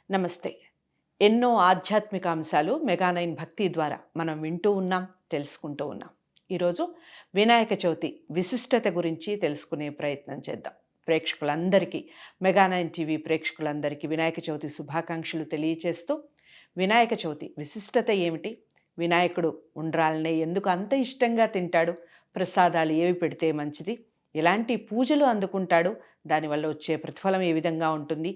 నమస్తే. ఎన్నో ఆధ్యాత్మిక అంశాలు మెగా9 భక్తి ద్వారా మనం వింటూ ఉన్నాం, తెలుసుకుంటూ ఉన్నాం. ఈరోజు వినాయక చవితి విశిష్టత గురించి తెలుసుకునే ప్రయత్నం చేద్దాం. ప్రేక్షకులందరికీ, మెగా9 టీవీ ప్రేక్షకులందరికీ వినాయక చవితి శుభాకాంక్షలు తెలియచేస్తూ, వినాయక చవితి విశిష్టత ఏమిటి? వినాయకుడు ఉండ్రాళ్ళనే ఎందుకు అంత ఇష్టంగా తింటాడు? ప్రసాదాలు ఏవి పెడితే మంచిది? ఎలాంటి పూజలు అందుకుంటాడు? దానివల్ల వచ్చే ప్రతిఫలం ఏ విధంగా ఉంటుంది?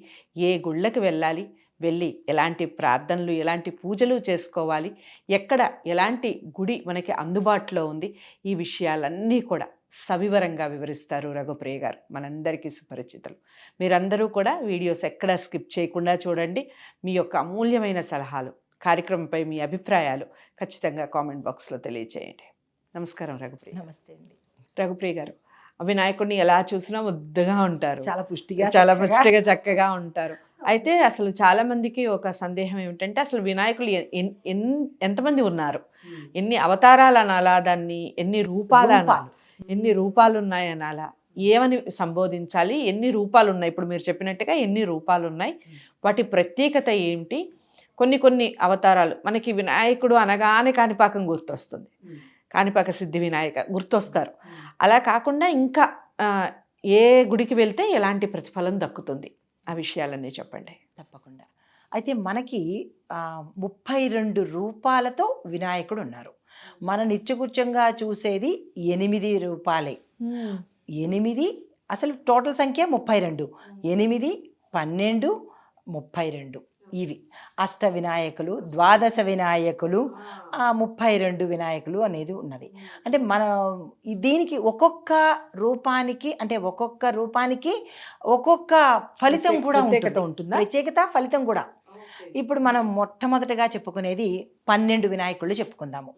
ఏ గుళ్ళకి వెళ్ళాలి? వెళ్ళి ఎలాంటి ప్రార్థనలు, ఎలాంటి పూజలు చేసుకోవాలి? ఎక్కడ ఎలాంటి గుడి మనకి అందుబాటులో ఉంది? ఈ విషయాలన్నీ కూడా సవివరంగా వివరిస్తారు రఘుప్రియ గారు. మనందరికీ సుపరిచితులు. మీరందరూ కూడా వీడియోస్ ఎక్కడా స్కిప్ చేయకుండా చూడండి. మీ యొక్క అమూల్యమైన సలహాలు, కార్యక్రమంపై మీ అభిప్రాయాలు ఖచ్చితంగా కామెంట్ బాక్స్లో తెలియజేయండి. నమస్కారం రఘుప్రియ. నమస్తే అండి. రఘుప్రియ గారు, వినాయకుడిని ఎలా చూసినా ముద్దుగా ఉంటారు, చాలా పుష్టిగా చక్కగా ఉంటారు. అయితే అసలు చాలా మందికి ఒక సందేహం ఏమిటంటే, అసలు వినాయకులు ఎంతమంది ఉన్నారు, ఎన్ని అవతారాలు అనాలా, దాన్ని ఎన్ని రూపాలు అనాలి, ఎన్ని రూపాలు ఉన్నాయి అనాలా, ఏమని సంబోధించాలి, ఎన్ని రూపాలు ఉన్నాయి? ఇప్పుడు మీరు చెప్పినట్టుగా ఎన్ని రూపాలు ఉన్నాయి, వాటి ప్రత్యేకత ఏంటి? కొన్ని అవతారాలు మనకి వినాయకుడు అనగానే కాణిపాకం గుర్తొస్తుంది, కాణిపాక సిద్ధి వినాయక గుర్తొస్తారు. అలా కాకుండా ఇంకా ఏ గుడికి వెళ్తే ఎలాంటి ప్రతిఫలం దక్కుతుంది, ఆ విషయాలన్నీ చెప్పండి. తప్పకుండా. అయితే మనకి 32 రూపాలతో వినాయకుడు ఉన్నారు. మన నిత్యకృత్యంగా చూసేది 8 రూపాలే. 8 అసలు టోటల్ సంఖ్య 32. 8, 12, 32 ఇవి అష్ట వినాయకులు, ద్వాదశ వినాయకులు, 32 వినాయకులు అనేది ఉన్నది. అంటే మన దీనికి ఒక్కొక్క రూపానికి ఒక్కొక్క ఫలితం కూడా ఉంటుంది, ప్రత్యేకత ఫలితం కూడా. ఇప్పుడు మనం మొట్టమొదటిగా చెప్పుకునేది 12 వినాయకుళ్ళు చెప్పుకుందాము.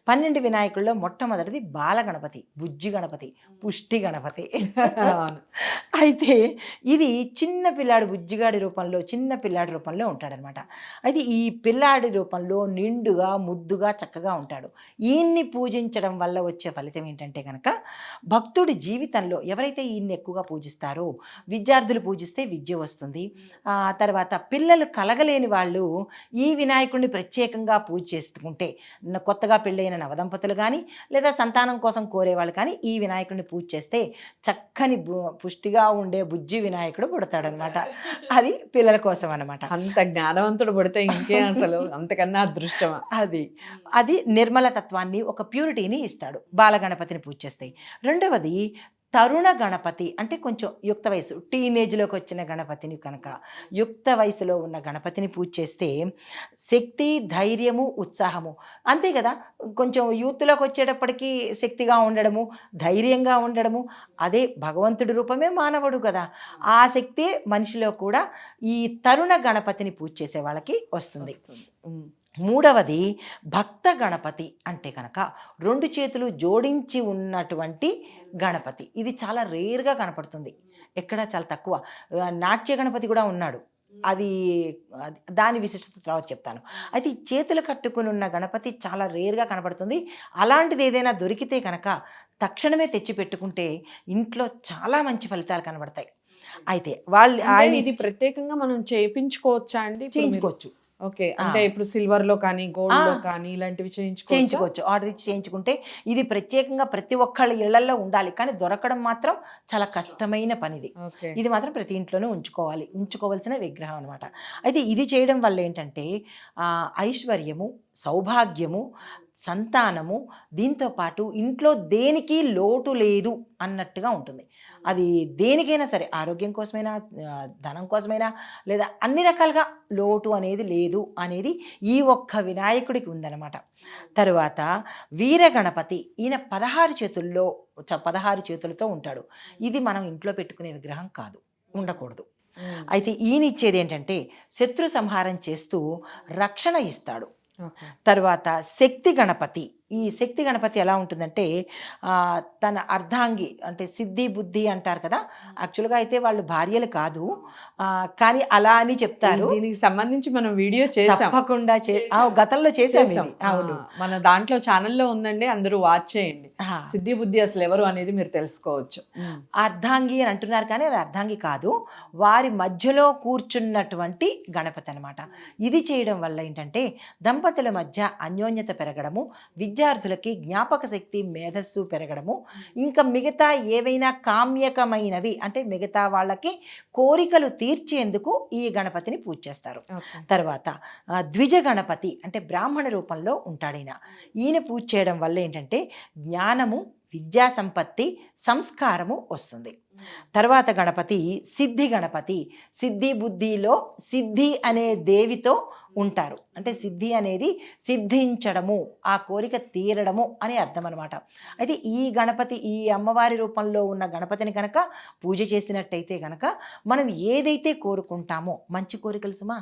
12 వినాయకుల్లో మొట్టమొదటిది బాలగణపతి, బుజ్జి గణపతి, పుష్టి గణపతి. అయితే ఇది చిన్న పిల్లాడి బుజ్జిగాడి రూపంలో, చిన్న పిల్లాడి రూపంలో ఉంటాడనమాట. అయితే ఈ పిల్లాడి రూపంలో నిండుగా ముద్దుగా చక్కగా ఉంటాడు. ఈయన్ని పూజించడం వల్ల వచ్చే ఫలితం ఏంటంటే కనుక, భక్తుడి జీవితంలో ఎవరైతే ఈయన్ని ఎక్కువగా పూజిస్తారో, విద్యార్థులు పూజిస్తే విద్య వస్తుంది. తర్వాత పిల్లలు కలగలేని వాళ్ళు ఈ వినాయకుడిని ప్రత్యేకంగా పూజ చేసుకుంటే, కొత్తగా పెళ్ళైన నవదంపతులు కానీ లేదా సంతానం కోసం కోరేవాళ్ళు కానీ ఈ వినాయకుడిని పూజ చేస్తే చక్కని పుష్టిగా ఉండే బుజ్జి వినాయకుడు పుడతాడనమాట. అది పిల్లల కోసం అనమాట. అంత జ్ఞానవంతుడు పుడితే ఇంకే అసలు అంతకన్నా అదృష్టమా. అది నిర్మల తత్వాన్ని, ఒక ప్యూరిటీని ఇస్తాడు బాలగణపతిని పూజ చేస్తే. రెండవది తరుణ గణపతి, అంటే కొంచెం యుక్త వయసు, టీనేజ్లోకి వచ్చిన గణపతిని కనుక, యుక్త వయసులో ఉన్న గణపతిని పూజ చేస్తే శక్తి, ధైర్యము, ఉత్సాహము, అంతే కదా. కొంచెం యూత్లోకి వచ్చేటప్పటికి శక్తిగా ఉండడము, ధైర్యంగా ఉండడము, అదే భగవంతుడి రూపమే మానవుడు కదా. ఆ శక్తి మనిషిలో కూడా ఈ తరుణ గణపతిని పూజ చేసే వాళ్ళకి వస్తుంది. మూడవది భక్త గణపతి, అంటే కనుక 2 చేతులు జోడించి ఉన్నటువంటి గణపతి. ఇది చాలా రేర్గా కనపడుతుంది, ఎక్కడ చాలా తక్కువ. నాట్య గణపతి కూడా ఉన్నాడు, అది దాని విశిష్టత తర్వాత చెప్తాను. అయితే ఈ చేతులు కట్టుకుని ఉన్న గణపతి చాలా రేర్గా కనపడుతుంది. అలాంటిది ఏదైనా దొరికితే కనుక తక్షణమే తెచ్చి పెట్టుకుంటే ఇంట్లో చాలా మంచి ఫలితాలు కనబడతాయి. అయితే ఆయన ఇది ప్రత్యేకంగా మనం చేయించుకోవచ్చా అండి? చేయించుకోవచ్చు. ఓకే, అంటే ఇప్పుడు సిల్వర్లో కానీ గోల్డ్లో కానీ ఇలాంటివి చేయించుకోవచ్చు. ఆర్డర్ ఇచ్చి చేయించుకుంటే ఇది ప్రత్యేకంగా ప్రతి ఒక్కళ్ళ ఇళ్లలో ఉండాలి, కానీ దొరకడం మాత్రం చాలా కష్టమైన పనిది. ఇది మాత్రం ప్రతి ఇంట్లోనే ఉంచుకోవాల్సిన విగ్రహం అనమాట. అయితే ఇది చేయడం వల్ల ఏంటంటే ఐశ్వర్యము, సౌభాగ్యము, సంతానము, దీంతోపాటు ఇంట్లో దేనికి లోటు లేదు అన్నట్టుగా ఉంటుంది. అది దేనికైనా సరే, ఆరోగ్యం కోసమైనా, ధనం కోసమైనా, లేదా అన్ని రకాలుగా లోటు అనేది లేదు అనేది ఈ ఒక్క వినాయకుడికి ఉందన్నమాట. తరువాత వీరగణపతి, ఈయన 16 చేతులతో ఉంటాడు. ఇది మనం ఇంట్లో పెట్టుకునే విగ్రహం కాదు, ఉండకూడదు. అయితే ఈయన ఇచ్చేది ఏంటంటే శత్రు సంహారం చేస్తూ రక్షణ ఇస్తాడు. తర్వాత శక్తి గణపతి, ఈ శక్తి గణపతి ఎలా ఉంటుందంటే తన అర్ధాంగి అంటే సిద్ధి బుద్ధి అంటారు కదా, యాక్చువల్గా అయితే వాళ్ళు భార్యలు కాదు, కానీ అలా అని చెప్తారు. దీనికి సంబంధించి మనం వీడియో చేసాం, తప్పకుండా గతంలో చేసాం. అవును, మన దాంట్లో ఛానల్లో ఉందండి, అందరూ వాచ్ చేయండి. సిద్ధి బుద్ధి అసలు ఎవరు అనేది మీరు తెలుసుకోవచ్చు. అర్ధాంగి అని అంటున్నారు కానీ అది అర్ధాంగి కాదు, వారి మధ్యలో కూర్చున్నటువంటి గణపతి అనమాట. ఇది చేయడం వల్ల ఏంటంటే దంపతుల మధ్య అన్యోన్యత పెరగడము, విద్యార్థులకి జ్ఞాపక శక్తి మేధస్సు పెరగడము, ఇంకా మిగతా ఏవైనా కామ్యకమైనవి అంటే మిగతా వాళ్ళకి కోరికలు తీర్చేందుకు ఈ గణపతిని పూజ చేస్తారు. తర్వాత ద్విజ గణపతి అంటే బ్రాహ్మణ రూపంలో ఉంటాడైన. ఈయన పూజ చేయడం వల్ల ఏంటంటే జ్ఞానము, విద్యా సంపత్తి, సంస్కారము వస్తుంది. తర్వాత గణపతి సిద్ధి గణపతి. సిద్ధి బుద్ధిలో సిద్ధి అనే దేవితో ఉంటారు. అంటే సిద్ధి అనేది సిద్ధించడము, ఆ కోరిక తీరడము అని అర్థం అనమాట. అయితే ఈ గణపతి, ఈ అమ్మవారి రూపంలో ఉన్న గణపతిని కనుక పూజ చేసినట్టయితే కనుక మనం ఏదైతే కోరుకుంటామో, మంచి కోరికలు సుమా,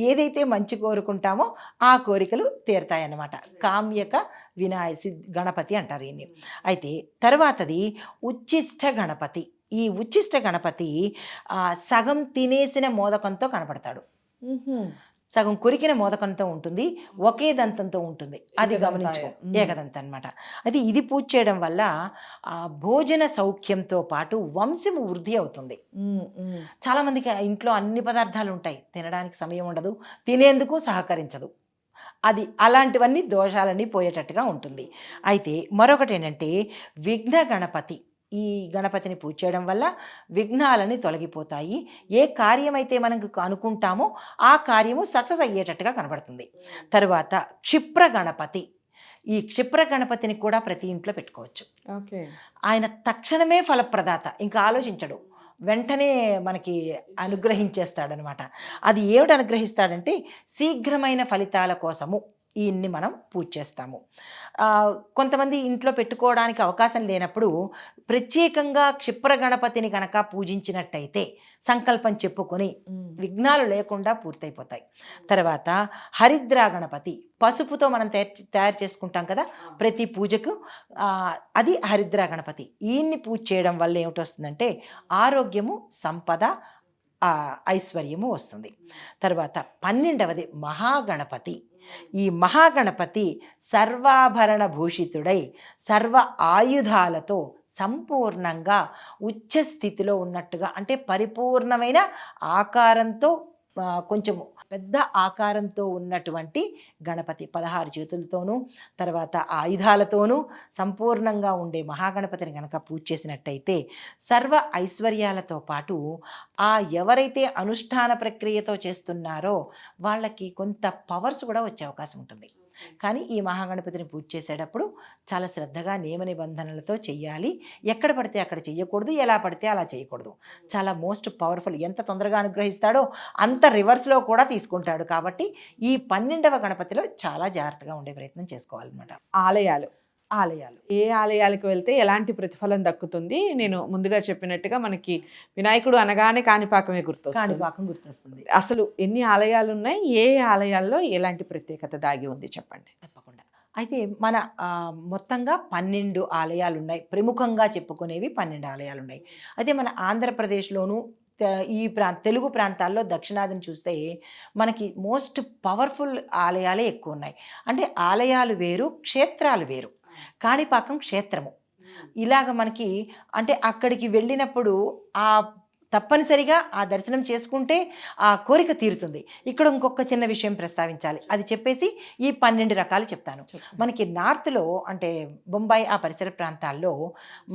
ఏదైతే మంచి కోరుకుంటామో ఆ కోరికలు తీరుతాయన్నమాట. కామ్యక గణపతి అంటారు ఈయన్ని. అయితే తర్వాతది ఉచ్చిష్ట గణపతి. ఈ ఉచ్చిష్ట గణపతి సగం తినేసిన మోదకంతో కనపడతాడు. సగం కొరికిన మోదకంతో ఉంటుంది, ఒకే దంతంతో ఉంటుంది. అది గమనించుకో, ఏకదంతం అనమాట. అది ఇది పూజ చేయడం వల్ల భోజన సౌఖ్యంతో పాటు వంశము వృద్ధి అవుతుంది. చాలామందికి ఇంట్లో అన్ని పదార్థాలు ఉంటాయి, తినడానికి సమయం ఉండదు, తినేందుకు సహకరించదు. అది అలాంటివన్నీ దోషాలన్నీ పోయేటట్టుగా ఉంటుంది. అయితే మరొకటి ఏంటంటే విఘ్న గణపతి. ఈ గణపతిని పూజ చేయడం వల్ల విఘ్నాలని తొలగిపోతాయి. ఏ కార్యమైతే మనకు అనుకుంటామో ఆ కార్యము సక్సెస్ అయ్యేటట్టుగా కనబడుతుంది. తర్వాత క్షిప్ర గణపతి. ఈ క్షిప్ర గణపతిని కూడా ప్రతి ఇంట్లో పెట్టుకోవచ్చు. ఆయన తక్షణమే ఫలప్రదాత, ఇంకా ఆలోచించడు, వెంటనే మనకి అనుగ్రహించేస్తాడనమాట. అది ఏమిటి అనుగ్రహిస్తాడంటే శీఘ్రమైన ఫలితాల కోసము ఈయన్ని మనం పూజ చేస్తాము. కొంతమంది ఇంట్లో పెట్టుకోవడానికి అవకాశం లేనప్పుడు ప్రత్యేకంగా క్షిప్ర గణపతిని కనుక పూజించినట్టయితే సంకల్పం చెప్పుకొని విఘ్నాలు లేకుండా పూర్తయిపోతాయి. తర్వాత హరిద్రా గణపతి. పసుపుతో మనం తయారు చేసుకుంటాం కదా ప్రతి పూజకు, అది హరిద్రా గణపతి. ఈయన్ని పూజ చేయడం వల్ల ఏమిటొస్తుందంటే ఆరోగ్యము, సంపద, ఐశ్వర్యము వస్తుంది. తర్వాత 12వది మహాగణపతి. ఈ మహాగణపతి సర్వాభరణ భూషితుడై సర్వ ఆయుధాలతో సంపూర్ణంగా ఉచ్చ స్థితిలో ఉన్నట్టుగా, అంటే పరిపూర్ణమైన ఆకారంతో, కొంచెం పెద్ద ఆకారంతో ఉన్నటువంటి గణపతి, 16 చేతులతోనూ తర్వాత ఆయుధాలతోనూ సంపూర్ణంగా ఉండే మహాగణపతిని కనుక పూజ చేసినట్టయితే సర్వ ఐశ్వర్యాలతో పాటు ఎవరైతే అనుష్ఠాన ప్రక్రియతో చేస్తున్నారో వాళ్ళకి కొంత పవర్స్ కూడా వచ్చే అవకాశం ఉంటుంది. కానీ ఈ మహాగణపతిని పూజ చేసేటప్పుడు చాలా శ్రద్ధగా నియమ నిబంధనలతో చెయ్యాలి. ఎక్కడ పడితే అక్కడ చెయ్యకూడదు, ఎలా పడితే అలా చేయకూడదు. చాలా మోస్ట్ పవర్ఫుల్. ఎంత తొందరగా అనుగ్రహిస్తాడో అంత రివర్స్లో కూడా తీసుకుంటాడు. కాబట్టి ఈ 12వ గణపతిలో చాలా జాగ్రత్తగా ఉండే ప్రయత్నం చేసుకోవాలన్నమాట. ఆలయాలు ఏ ఆలయాలకు వెళ్తే ఎలాంటి ప్రతిఫలం దక్కుతుంది? నేను ముందుగా చెప్పినట్టుగా మనకి వినాయకుడు అనగానే కాణిపాకం గుర్తొస్తుంది. అసలు ఎన్ని ఆలయాలు ఉన్నాయి, ఏ ఆలయాల్లో ఎలాంటి ప్రత్యేకత దాగి ఉంది చెప్పండి. తప్పకుండా. అయితే మన మొత్తంగా 12 ఆలయాలు ఉన్నాయి. ప్రముఖంగా చెప్పుకునేవి 12 ఆలయాలు ఉన్నాయి. అయితే మన ఆంధ్రప్రదేశ్లోను ఈ తెలుగు ప్రాంతాల్లో దక్షిణాదిని చూస్తే మనకి మోస్ట్ పవర్ఫుల్ ఆలయాలే ఎక్కువ ఉన్నాయి. అంటే ఆలయాలు వేరు, క్షేత్రాలు వేరు. కాణిపాకం క్షేత్రము. ఇలాగ మనకి అంటే అక్కడికి వెళ్ళినప్పుడు తప్పనిసరిగా ఆ దర్శనం చేసుకుంటే ఆ కోరిక తీరుతుంది. ఇక్కడ ఇంకొక చిన్న విషయం ప్రస్తావించాలి, అది చెప్పేసి ఈ 12 రకాలు చెప్తాను. మనకి నార్త్లో అంటే బొంబాయి ఆ పరిసర ప్రాంతాల్లో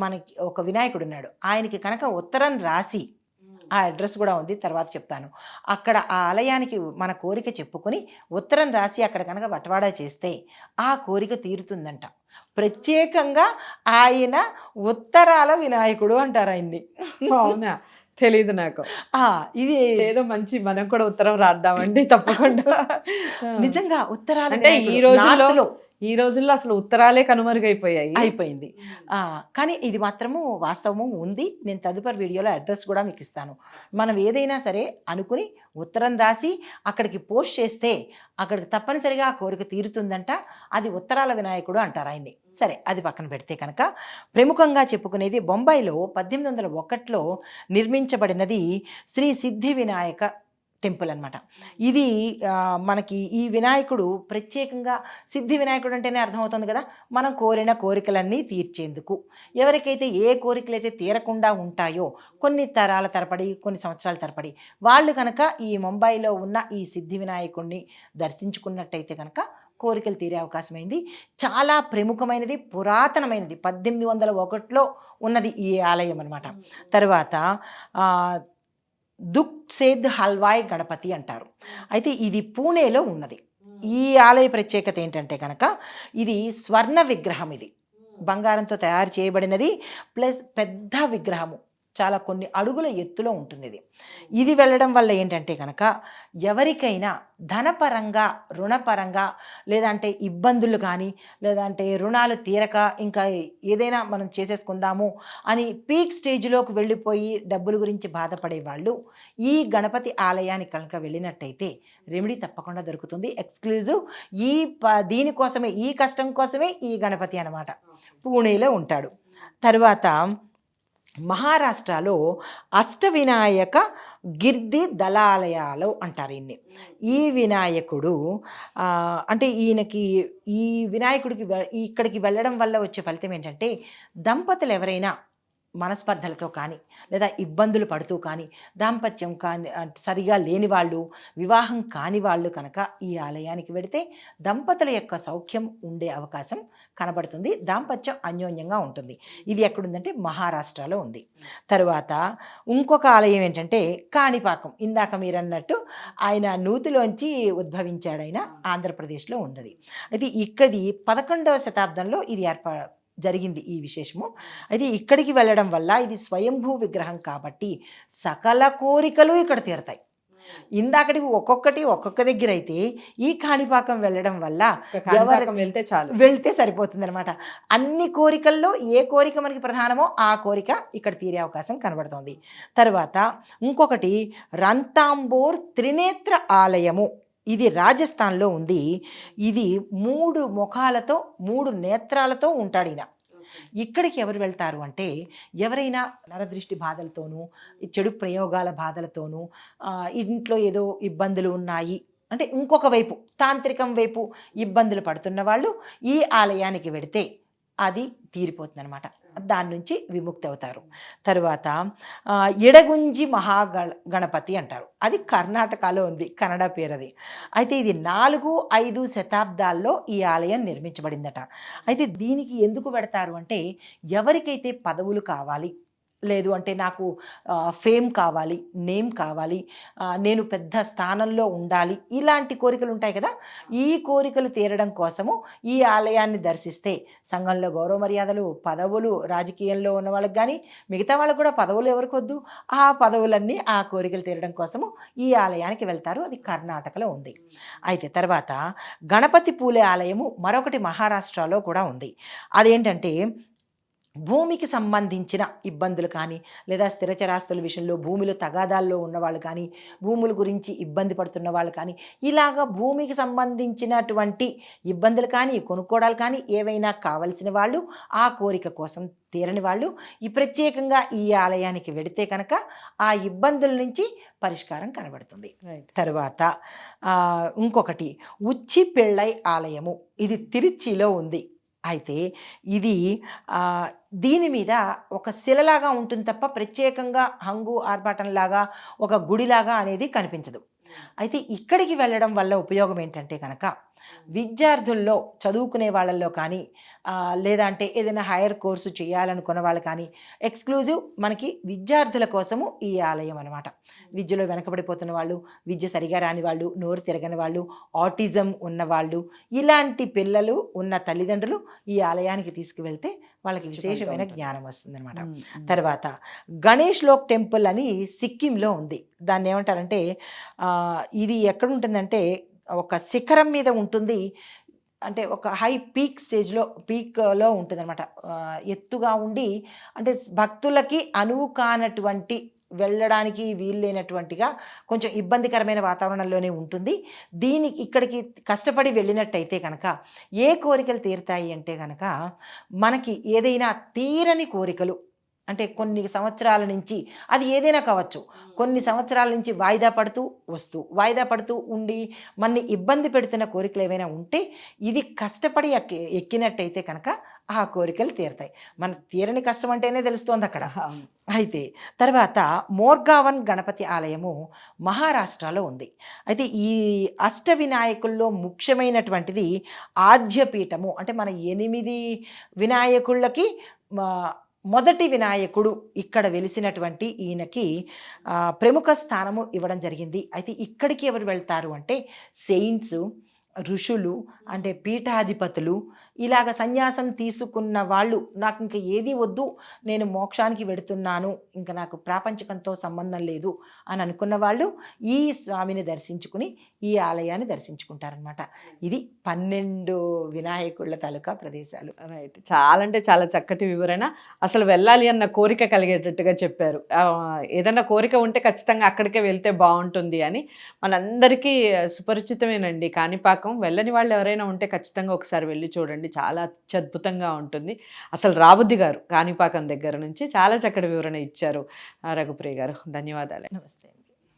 మనకి ఒక వినాయకుడు ఉన్నాడు. ఆయనకి కనుక ఉత్తరం రాసి, ఆ అడ్రస్ కూడా ఉంది, తర్వాత చెప్తాను. అక్కడ ఆ ఆలయానికి మన కోరిక చెప్పుకొని ఉత్తరం రాసి అక్కడ కనుక బట్వాడా చేస్తే ఆ కోరిక తీరుతుందంట. ప్రత్యేకంగా ఆయన ఉత్తరాల వినాయకుడు అంటారు ఆయన్ని. అవునా? తెలీదు నాకు. ఇది ఏదో మంచి, మనం కూడా ఉత్తరం రాద్దామండి తప్పకుండా. నిజంగా ఉత్తరాలు అంటే ఈ రోజుల్లో అసలు ఉత్తరాలే కనుమరుగైపోయాయి. అయిపోయింది. కానీ ఇది మాత్రము వాస్తవము ఉంది. నేను తదుపరి వీడియోలో అడ్రస్ కూడా మీకు ఇస్తాను. మనం ఏదైనా సరే అనుకుని ఉత్తరం రాసి అక్కడికి పోస్ట్ చేస్తే అక్కడికి తప్పనిసరిగా ఆ కోరిక తీరుతుందంట. అది ఉత్తరాల వినాయకుడు అంటారు ఆయన్ని. సరే, అది పక్కన పెడితే కనుక ప్రముఖంగా చెప్పుకునేది బొంబాయిలో 1801లో నిర్మించబడినది శ్రీ సిద్ధి వినాయక టెంపుల్ అనమాట. ఇది మనకి ఈ వినాయకుడు ప్రత్యేకంగా సిద్ధి వినాయకుడు అంటేనే అర్థమవుతుంది కదా, మనం కోరిన కోరికలన్నీ తీర్చేందుకు. ఎవరికైతే ఏ కోరికలైతే తీరకుండా ఉంటాయో కొన్ని తరాల తరబడి, కొన్ని సంవత్సరాల తరబడి వాళ్ళు కనుక ఈ ముంబైలో ఉన్న ఈ సిద్ధి వినాయకుడిని దర్శించుకున్నట్టయితే కనుక కోరికలు తీరే అవకాశమైంది. చాలా ప్రముఖమైనది, పురాతనమైనది, 1801లో ఉన్నది ఈ ఆలయం అనమాట. తర్వాత దుక్ సేద్ హల్వాయ్ గణపతి అంటారు. అయితే ఇది పూణేలో ఉన్నది. ఈ ఆలయ ప్రత్యేకత ఏంటంటే కనుక ఇది స్వర్ణ విగ్రహం. ఇది బంగారంతో తయారు చేయబడినది, ప్లస్ పెద్ద విగ్రహము, చాలా కొన్ని అడుగుల ఎత్తులో ఉంటుంది. ఇది వెళ్ళడం వల్ల ఏంటంటే కనుక ఎవరికైనా ధనపరంగా, రుణపరంగా, లేదంటే ఇబ్బందులు కానీ, లేదంటే రుణాలు తీరక ఇంకా ఏదైనా మనం చేసేసుకుందాము అని పీక్ స్టేజ్లోకి వెళ్ళిపోయి డబ్బుల గురించి బాధపడే వాళ్ళు ఈ గణపతి ఆలయానికి కనుక వెళ్ళినట్టయితే రెమెడీ తప్పకుండా దొరుకుతుంది. ఎక్స్క్లూజివ్ దీనికోసమే, ఈ కష్టం కోసమే ఈ గణపతి అన్నమాట. పూణేలో ఉంటాడు. తర్వాత మహారాష్ట్రలో అష్టవినాయక గిర్ది దళాలయాలు అంటారు ఈయన్ని. ఈ వినాయకుడు అంటే ఈయనకి, ఈ వినాయకుడికి ఇక్కడికి వెళ్ళడం వల్ల వచ్చే ఫలితం ఏంటంటే దంపతులు ఎవరైనా మనస్పర్ధలతో కానీ, లేదా ఇబ్బందులు పడుతూ కానీ, దాంపత్యం కానీ సరిగా లేని వాళ్ళు, వివాహం కాని వాళ్ళు కనుక ఈ ఆలయానికి వెడితే దంపతుల యొక్క సౌఖ్యం ఉండే అవకాశం కనబడుతుంది. దాంపత్యం అన్యోన్యంగా ఉంటుంది. ఇది ఎక్కడుందంటే మహారాష్ట్రలో ఉంది. తరువాత ఇంకొక ఆలయం ఏంటంటే కాణిపాకం. ఇందాక మీరు అన్నట్టు ఆయన నూతిలోంచి ఉద్భవించాడు, ఆయన ఆంధ్రప్రదేశ్లో ఉన్నది. అయితే ఇక్కడి 11వ శతాబ్దంలో ఇది జరిగింది ఈ విశేషము. అయితే ఇక్కడికి వెళ్ళడం వల్ల ఇది స్వయంభూ విగ్రహం కాబట్టి సకల కోరికలు ఇక్కడ తీరతాయి. ఇందాకటి ఒక్కొక్క దగ్గర అయితే ఈ కాణిపాకం వెళ్ళడం వల్ల వెళ్తే చాలు, వెళ్తే సరిపోతుంది అనమాట. అన్ని కోరికల్లో ఏ కోరిక మనకి ప్రధానమో ఆ కోరిక ఇక్కడ తీరే అవకాశం కనబడుతుంది. తర్వాత ఇంకొకటి రంతాంబోర్ త్రినేత్ర ఆలయము. ఇది రాజస్థాన్లో ఉంది. ఇది 3 ముఖాలతో, 3 నేత్రాలతో ఉంటాడు ఈయన. ఇక్కడికి ఎవరు వెళ్తారు అంటే ఎవరైనా నరదృష్టి బాధలతోనూ, చెడు ప్రయోగాల బాధలతోనూ, ఇంట్లో ఏదో ఇబ్బందులు ఉన్నాయి అంటే ఇంకొక వైపు తాంత్రికం వైపు ఇబ్బందులు పడుతున్న వాళ్ళు ఈ ఆలయానికి వెడితే అది తీరిపోతుంది అనమాట. దాని నుంచి విముక్తి అవుతారు. తరువాత ఎడగుంజి గణపతి అంటారు. అది కర్ణాటకలో ఉంది, కన్నడ పేరది. అయితే ఇది 4-5 శతాబ్దాల్లో ఈ ఆలయం నిర్మించబడిందట. అయితే దీనికి ఎందుకు పెడతారు అంటే ఎవరికైతే పదవులు కావాలి, లేదు అంటే నాకు ఫేమ్ కావాలి, నేమ్ కావాలి, నేను పెద్ద స్థానంలో ఉండాలి, ఇలాంటి కోరికలు ఉంటాయి కదా, ఈ కోరికలు తీరడం కోసము ఈ ఆలయాన్ని దర్శిస్తే సంఘంలో గౌరవ మర్యాదలు, పదవులు, రాజకీయంలో ఉన్న వాళ్ళకి కానీ మిగతా వాళ్ళకు కూడా పదవులు ఎవరికి వద్దు, ఆ పదవులన్నీ ఆ కోరికలు తీరడం కోసము ఈ ఆలయానికి వెళ్తారు. అది కర్ణాటకలో ఉంది. అయితే తర్వాత గణపతి పూలే ఆలయము మరొకటి మహారాష్ట్రలో కూడా ఉంది. అదేంటంటే భూమికి సంబంధించిన ఇబ్బందులు కానీ, లేదా స్థిరచరాస్తుల విషయంలో భూమిలో తగాదాల్లో ఉన్నవాళ్ళు కానీ, భూముల గురించి ఇబ్బంది పడుతున్న వాళ్ళు కానీ, ఇలాగా భూమికి సంబంధించినటువంటి ఇబ్బందులు కానీ, కొనుక్కోవడాలు కానీ ఏవైనా కావలసిన వాళ్ళు, ఆ కోరిక కోసం తీరని వాళ్ళు ఈ ప్రత్యేకంగా ఈ ఆలయానికి వెడితే కనుక ఆ ఇబ్బందుల నుంచి పరిష్కారం కనబడుతుంది. తర్వాత ఇంకొకటి ఉచ్చి పెళ్ళై ఆలయము. ఇది తిరుచిలో ఉంది. అయితే ఇది దీని మీద ఒక శిలలాగా ఉంటుంది తప్ప ప్రత్యేకంగా హంగు ఆర్భాటంలాగా ఒక గుడిలాగా అనేది కనిపించదు. అయితే ఇక్కడికి వెళ్ళడం వల్ల ఉపయోగం ఏంటంటే కనుక విద్యార్థుల్లో, చదువుకునే వాళ్ళల్లో కానీ, లేదా అంటే ఏదైనా హైయర్ కోర్సు చేయాలనుకున్న వాళ్ళు కానీ, ఎక్స్క్లూజివ్ మనకి విద్యార్థుల కోసము ఈ ఆలయం అనమాట. విద్యలో వెనకబడిపోతున్న వాళ్ళు, విద్య సరిగా రాని వాళ్ళు, నోరు తిరగని వాళ్ళు, ఆటిజం ఉన్నవాళ్ళు, ఇలాంటి పిల్లలు ఉన్న తల్లిదండ్రులు ఈ ఆలయానికి తీసుకువెళ్తే వాళ్ళకి విశేషమైన జ్ఞానం వస్తుందన్నమాట. తర్వాత గణేష్ లోక్ టెంపుల్ అని సిక్కింలో ఉంది. దాన్ని ఏమంటారంటే ఇది ఎక్కడ ఉంటుందంటే ఒక శిఖరం మీద ఉంటుంది. అంటే ఒక హై పీక్ స్టేజ్లో పీక్లో ఉంటుందన్నమాట. ఎత్తుగా ఉండి అంటే భక్తులకి అనువు కానటువంటి వెళ్ళడానికి వీల్లేనటువంటిగా కొంచెం ఇబ్బందికరమైన వాతావరణంలోనే ఉంటుంది. ఇక్కడికి కష్టపడి వెళ్ళినట్టయితే కనుక ఏ కోరికలు తీరుతాయి అంటే కనుక మనకి ఏదైనా తీరని కోరికలు అంటే కొన్ని సంవత్సరాల నుంచి అది ఏదైనా కావచ్చు. కొన్ని సంవత్సరాల నుంచి వాయిదా పడుతూ ఉండి మనని ఇబ్బంది పెడుతున్న కోరికలు ఏమైనా ఉంటే ఇది కష్టపడి ఎక్కినట్టయితే కనుక ఆ కోరికలు తీరుతాయి. మన తీరని కష్టం అంటేనే తెలుస్తోంది అక్కడ. అయితే తర్వాత మోర్గావన్ గణపతి ఆలయము మహారాష్ట్రలో ఉంది. అయితే ఈ అష్ట వినాయకుల్లో ముఖ్యమైనటువంటిది ఆద్యపీఠము. అంటే మన 8 వినాయకుళ్ళకి మొదటి వినాయకుడు ఇక్కడ వెలిసినటువంటి ఈయనకి ప్రముఖ స్థానము ఇవ్వడం జరిగింది. అయితే ఇక్కడికి ఎవరు వెళ్తారు అంటే సెయింట్స్, ఋషులు, అంటే పీఠాధిపతులు, ఇలాగ సన్యాసం తీసుకున్న వాళ్ళు, నాకు ఇంకా ఏది వద్దు, నేను మోక్షానికి వెడుతున్నాను, ఇంకా నాకు ప్రాపంచికంతో సంబంధం లేదు అని అనుకున్న వాళ్ళు ఈ స్వామిని దర్శించుకుని ఈ ఆలయాన్ని దర్శించుకుంటారనమాట. ఇది 12 వినాయకుళ్ళ తాలూకా ప్రదేశాలు. రైట్. చాలా అంటే చాలా చక్కటి వివరణ. అసలు వెళ్ళాలి అన్న కోరిక కలిగేటట్టుగా చెప్పారు. ఏదైనా కోరిక ఉంటే ఖచ్చితంగా అక్కడికే వెళ్తే బాగుంటుంది అని మనందరికీ సుపరిచితమేనండి కాణిపాకం. వెళ్ళని వాళ్ళు ఎవరైనా ఉంటే ఖచ్చితంగా ఒకసారి వెళ్ళి చూడండి, చాలా అత్యద్భుతంగా ఉంటుంది. అసలు రాబుద్ది గారు కాణిపాకం దగ్గర నుంచి చాలా చక్కటి వివరణ ఇచ్చారు రఘుప్రియ గారు. ధన్యవాదాలు. నమస్తే.